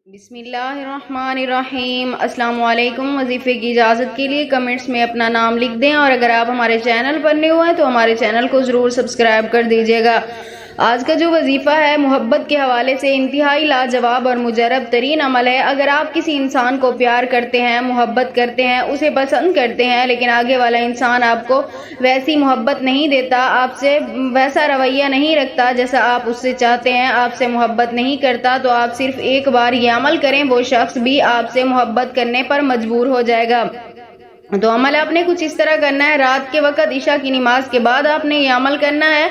بسم اللہ الرحمن الرحیم۔ السلام علیکم۔ وظیفے کی اجازت کے لیے کمنٹس میں اپنا نام لکھ دیں، اور اگر آپ ہمارے چینل پر نئے ہوئے ہیں تو ہمارے چینل کو ضرور سبسکرائب کر دیجیے گا۔ آج کا جو وظیفہ ہے محبت کے حوالے سے انتہائی لاجواب اور مجرب ترین عمل ہے۔ اگر آپ کسی انسان کو پیار کرتے ہیں، محبت کرتے ہیں، اسے پسند کرتے ہیں، لیکن آگے والا انسان آپ کو ویسی محبت نہیں دیتا، آپ سے ویسا رویہ نہیں رکھتا جیسا آپ اس سے چاہتے ہیں، آپ سے محبت نہیں کرتا، تو آپ صرف ایک بار یہ عمل کریں، وہ شخص بھی آپ سے محبت کرنے پر مجبور ہو جائے گا۔ تو عمل آپ نے کچھ اس طرح کرنا ہے۔ رات کے وقت عشاء کی نماز کے بعد آپ نے یہ عمل کرنا ہے۔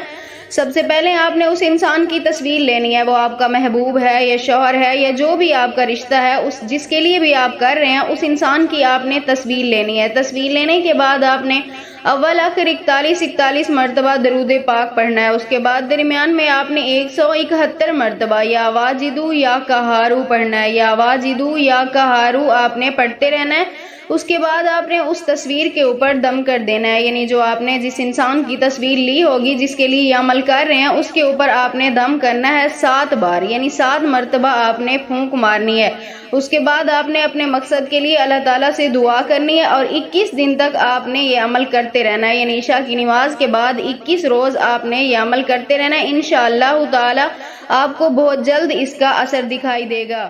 سب سے پہلے آپ نے اس انسان کی تصویر لینی ہے، وہ آپ کا محبوب ہے یا شوہر ہے یا جو بھی آپ کا رشتہ ہے، جس کے لیے بھی آپ کر رہے ہیں، اس انسان کی آپ نے تصویر لینی ہے۔ تصویر لینے کے بعد آپ نے اول آخر 41 مرتبہ درود پاک پڑھنا ہے۔ اس کے بعد درمیان میں آپ نے 171 مرتبہ یا واجدو یا قہارو پڑھنا ہے، یا واجدو یا قہارو آپ نے پڑھتے رہنا ہے۔ اس کے بعد آپ نے اس تصویر کے اوپر دم کر دینا ہے، یعنی جو آپ نے جس انسان کی تصویر لی ہوگی، جس کے لیے یہ عمل کر رہے ہیں، اس کے اوپر آپ نے دم کرنا ہے 7 بار، یعنی 7 مرتبہ آپ نے پھونک مارنی ہے۔ اس کے بعد آپ نے اپنے مقصد کے لیے اللہ تعالیٰ سے دعا کرنی ہے، اور 21 دن تک آپ نے یہ عمل کرتے رہنا ہے، یعنی عشاء کی نماز کے بعد 21 روز آپ نے یہ عمل کرتے رہنا ہے۔ انشاءاللہ تعالی آپ کو بہت جلد اس کا اثر دکھائی دے گا۔